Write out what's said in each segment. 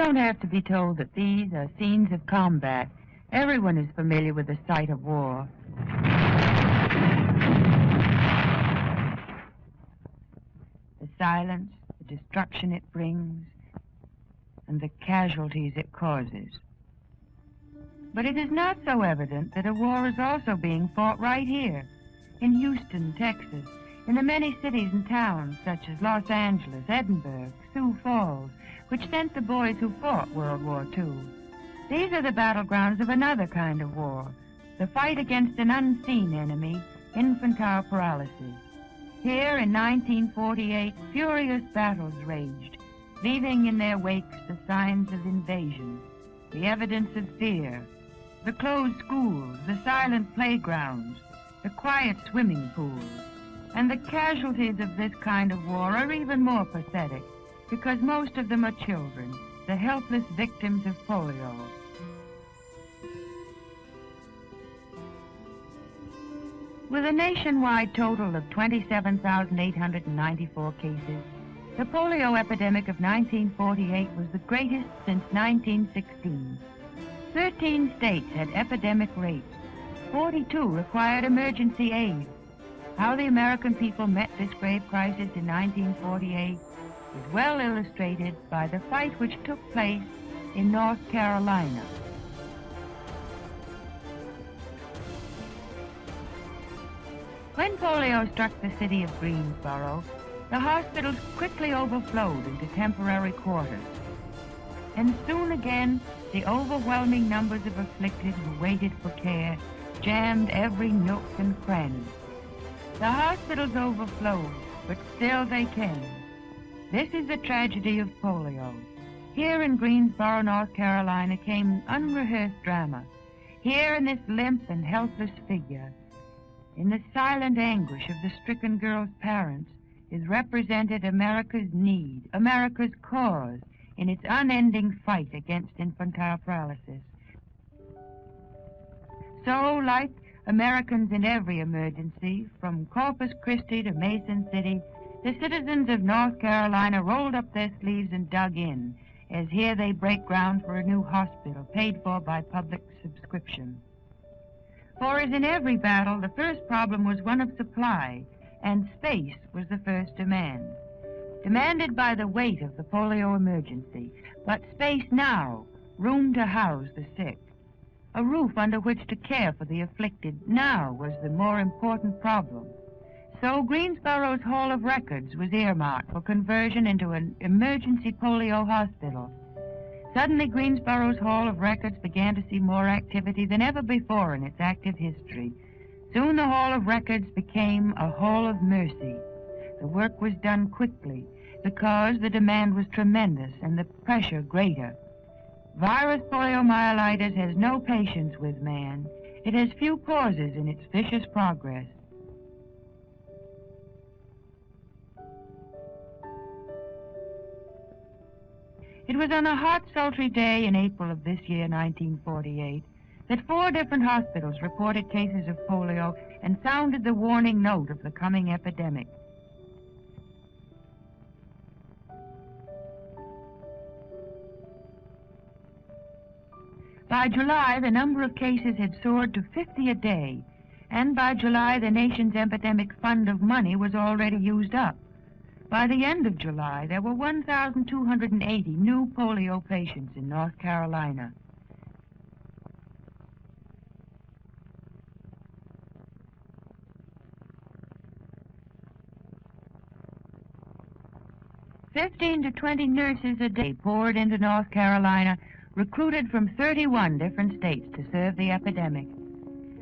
don't have to be told that these are scenes of combat. Everyone is familiar with the sight of war. The silence, the destruction it brings, and the casualties it causes. But it is not so evident that a war is also being fought right here, in Houston, Texas, in the many cities and towns such as Los Angeles, Edinburgh, Sioux Falls, which sent the boys who fought World War II. These are the battlegrounds of another kind of war, the fight against an unseen enemy, infantile paralysis. Here in 1948, furious battles raged, leaving in their wakes the signs of invasion, the evidence of fear, the closed schools, the silent playgrounds, the quiet swimming pools. And the casualties of this kind of war are even more pathetic, because most of them are children, the helpless victims of polio. With a nationwide total of 27,894 cases, the polio epidemic of 1948 was the greatest since 1916. 13 states had epidemic rates. 42 required emergency aid. How the American people met this grave crisis in 1948 is well illustrated by the fight which took place in North Carolina. When polio struck the city of Greensboro, the hospitals quickly overflowed into temporary quarters. And soon again, the overwhelming numbers of afflicted who waited for care jammed every nook and cranny. The hospitals overflowed, but still they came. This is the tragedy of polio. Here in Greensboro, North Carolina, came unrehearsed drama. Here in this limp and helpless figure, in the silent anguish of the stricken girl's parents, is represented America's need, America's cause, in its unending fight against infantile paralysis. So, like Americans in every emergency, from Corpus Christi to Mason City, the citizens of North Carolina rolled up their sleeves and dug in, as here they break ground for a new hospital paid for by public subscription. For as in every battle, the first problem was one of supply, and space was the first demand. Demanded by the weight of the polio emergency, but space now, room to house the sick. A roof under which to care for the afflicted now was the more important problem. So Greensboro's Hall of Records was earmarked for conversion into an emergency polio hospital. Suddenly, Greensboro's Hall of Records began to see more activity than ever before in its active history. Soon the Hall of Records became a Hall of Mercy. The work was done quickly because the demand was tremendous and the pressure greater. Virus poliomyelitis has no patience with man. It has few pauses in its vicious progress. It was on a hot, sultry day in April of this year, 1948, that 4 different hospitals reported cases of polio and sounded the warning note of the coming epidemic. By July, the number of cases had soared to 50 a day, and by July, the nation's epidemic fund of money was already used up. By the end of July, there were 1,280 new polio patients in North Carolina. "15 to 20 nurses a day poured into North Carolina, recruited from 31 different states to serve the epidemic.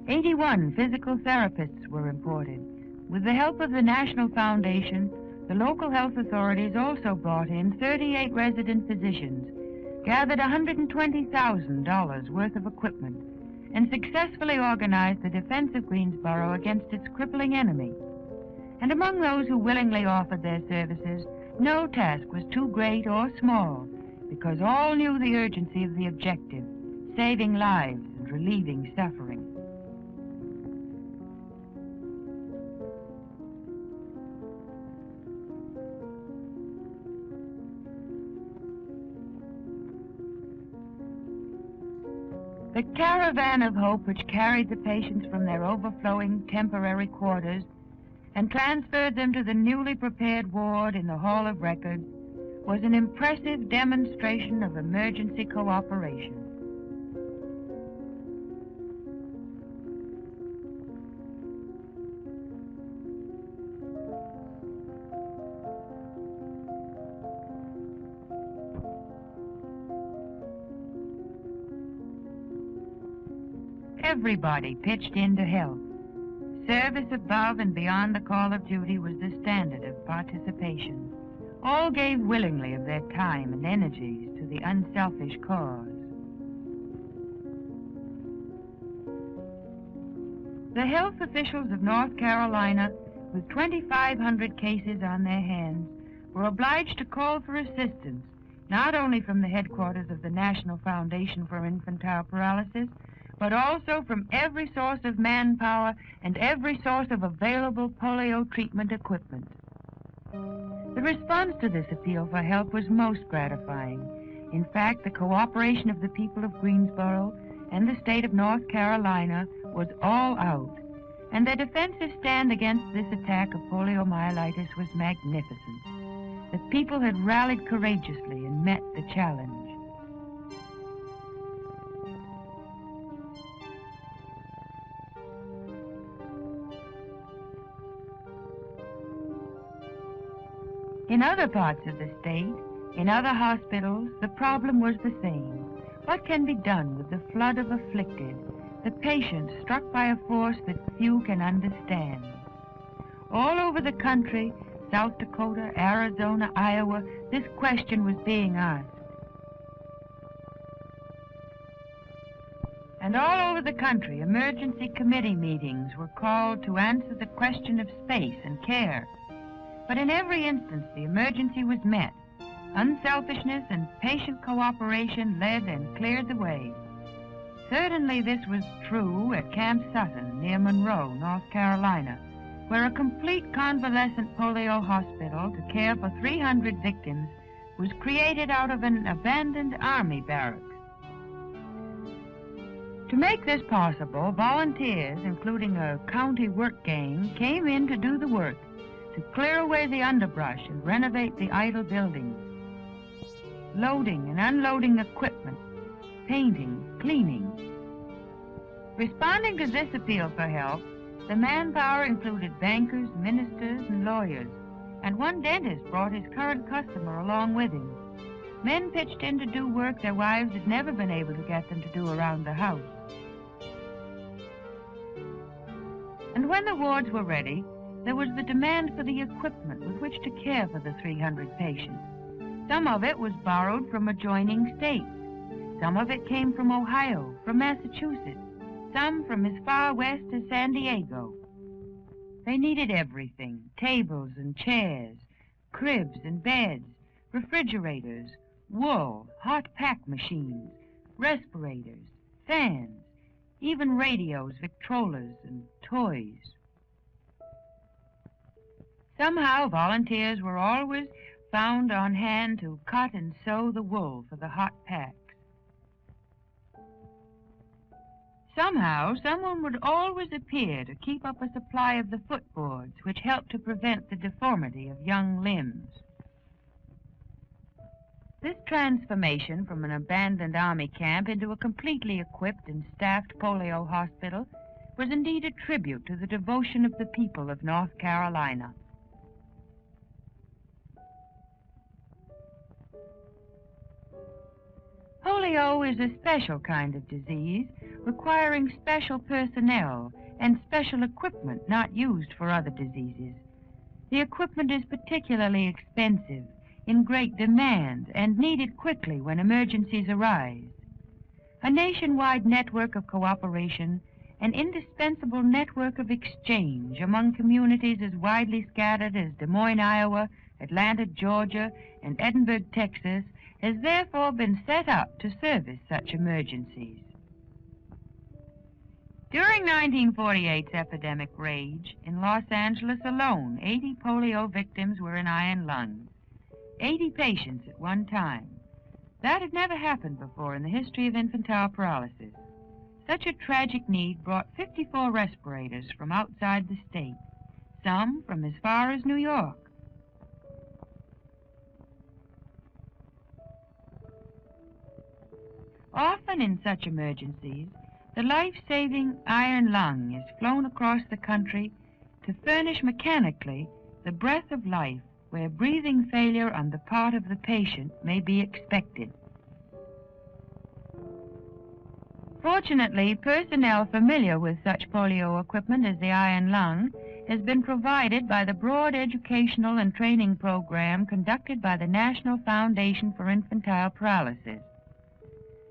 81 physical therapists were imported. With the help of the National Foundation, the local health authorities also brought in 38 resident physicians, gathered $120,000 worth of equipment, and successfully organized the defense of Greensboro against its crippling enemy. And among those who willingly offered their services, no task was too great or small, because all knew the urgency of the objective, saving lives and relieving suffering. The caravan of hope which carried the patients from their overflowing temporary quarters and transferred them to the newly prepared ward in the Hall of Records was an impressive demonstration of emergency cooperation. Everybody pitched in to help. Service above and beyond the call of duty was the standard of participation. All gave willingly of their time and energies to the unselfish cause. The health officials of North Carolina, with 2,500 cases on their hands, were obliged to call for assistance, not only from the headquarters of the National Foundation for Infantile Paralysis, but also from every source of manpower and every source of available polio treatment equipment. The response to this appeal for help was most gratifying. In fact, the cooperation of the people of Greensboro and the state of North Carolina was all out, and their defensive stand against this attack of poliomyelitis was magnificent. The people had rallied courageously and met the challenge. In other parts of the state, in other hospitals, the problem was the same. What can be done with the flood of afflicted, the patients struck by a force that few can understand? All over the country, South Dakota, Arizona, Iowa, this question was being asked. And all over the country, emergency committee meetings were called to answer the question of space and care. But in every instance, the emergency was met. Unselfishness and patient cooperation led and cleared the way. Certainly this was true at Camp Sutton, near Monroe, North Carolina, where a complete convalescent polio hospital to care for 300 victims was created out of an abandoned army barracks. To make this possible, volunteers, including a county work gang, came in to do the work, to clear away the underbrush and renovate the idle buildings, loading and unloading equipment, painting, cleaning. Responding to this appeal for help, the manpower included bankers, ministers, and lawyers, and one dentist brought his current customer along with him. Men pitched in to do work their wives had never been able to get them to do around the house. And when the wards were ready, there was the demand for the equipment with which to care for the 300 patients. Some of it was borrowed from adjoining states. Some of it came from Ohio, from Massachusetts, some from as far west as San Diego. They needed everything: tables and chairs, cribs and beds, refrigerators, wool, hot pack machines, respirators, fans, even radios, Victrolas, and toys. Somehow, volunteers were always found on hand to cut and sew the wool for the hot packs. Somehow, someone would always appear to keep up a supply of the footboards which helped to prevent the deformity of young limbs. This transformation from an abandoned army camp into a completely equipped and staffed polio hospital was indeed a tribute to the devotion of the people of North Carolina. Polio is a special kind of disease requiring special personnel and special equipment not used for other diseases. The equipment is particularly expensive, in great demand, and needed quickly when emergencies arise. A nationwide network of cooperation, an indispensable network of exchange among communities as widely scattered as Des Moines, Iowa, Atlanta, Georgia, and Edinburgh, Texas, has therefore been set up to service such emergencies. During 1948's epidemic rage, in Los Angeles alone, 80 polio victims were in iron lungs. 80 patients at one time. That had never happened before in the history of infantile paralysis. Such a tragic need brought 54 respirators from outside the state, some from as far as New York. Often in such emergencies, the life-saving iron lung is flown across the country to furnish mechanically the breath of life where breathing failure on the part of the patient may be expected. Fortunately, personnel familiar with such polio equipment as the iron lung has been provided by the broad educational and training program conducted by the National Foundation for Infantile Paralysis.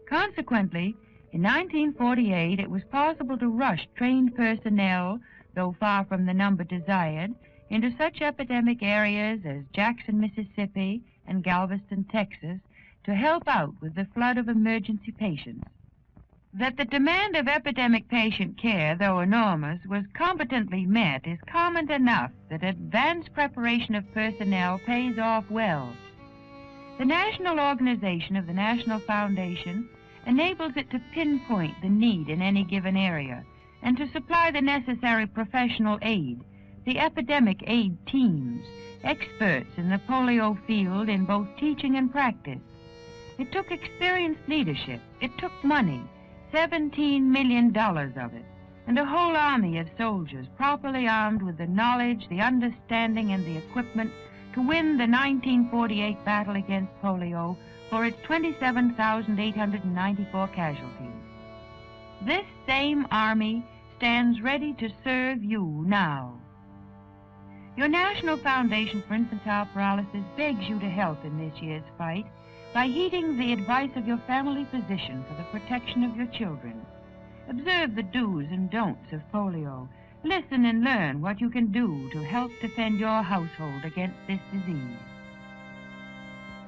Consequently, in 1948, it was possible to rush trained personnel, though far from the number desired, into such epidemic areas as Jackson, Mississippi, and Galveston, Texas, to help out with the flood of emergency patients. That the demand of epidemic patient care, though enormous, was competently met is common enough that advanced preparation of personnel pays off well. The national organization of the National Foundation enables it to pinpoint the need in any given area and to supply the necessary professional aid, the epidemic aid teams, experts in the polio field in both teaching and practice. It took experienced leadership. It took money, $17 million of it, and a whole army of soldiers properly armed with the knowledge, the understanding, and the equipment to win the 1948 battle against polio for its 27,894 casualties. This same army stands ready to serve you now. Your National Foundation for Infantile Paralysis begs you to help in this year's fight by heeding the advice of your family physician for the protection of your children. Observe the do's and don'ts of polio. Listen and learn what you can do to help defend your household against this disease.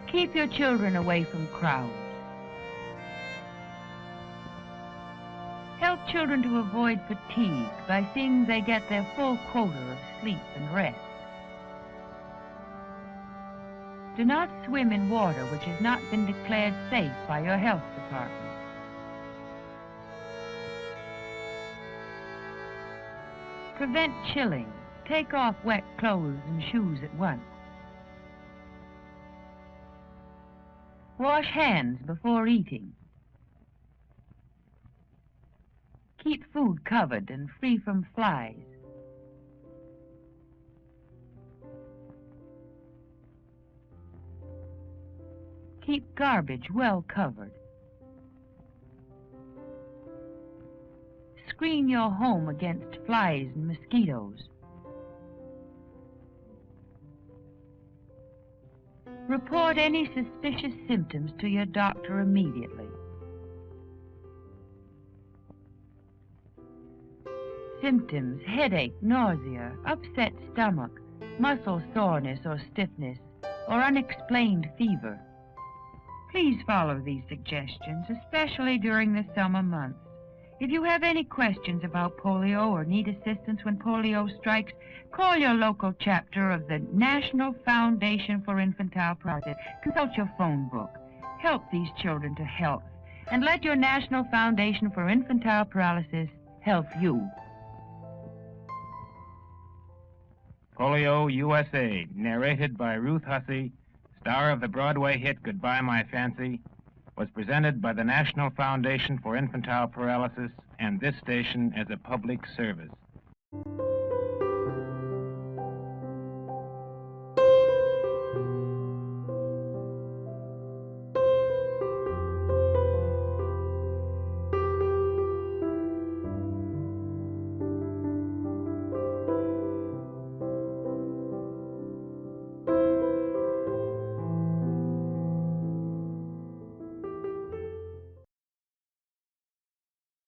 Keep your children away from crowds. Help children to avoid fatigue by seeing they get their full quota of sleep and rest. Do not swim in water which has not been declared safe by your health department. Prevent chilling. Take off wet clothes and shoes at once. Wash hands before eating. Keep food covered and free from flies. Keep garbage well covered. Screen your home against flies and mosquitoes. Report any suspicious symptoms to your doctor immediately. Symptoms: headache, nausea, upset stomach, muscle soreness or stiffness, or unexplained fever. Please follow these suggestions, especially during the summer months. If you have any questions about polio or need assistance when polio strikes, call your local chapter of the National Foundation for Infantile Paralysis. Consult your phone book. Help these children to health, and let your National Foundation for Infantile Paralysis help you. Polio, USA, narrated by Ruth Hussey, star of the Broadway hit Goodbye My Fancy, was presented by the National Foundation for Infantile Paralysis and this station as a public service.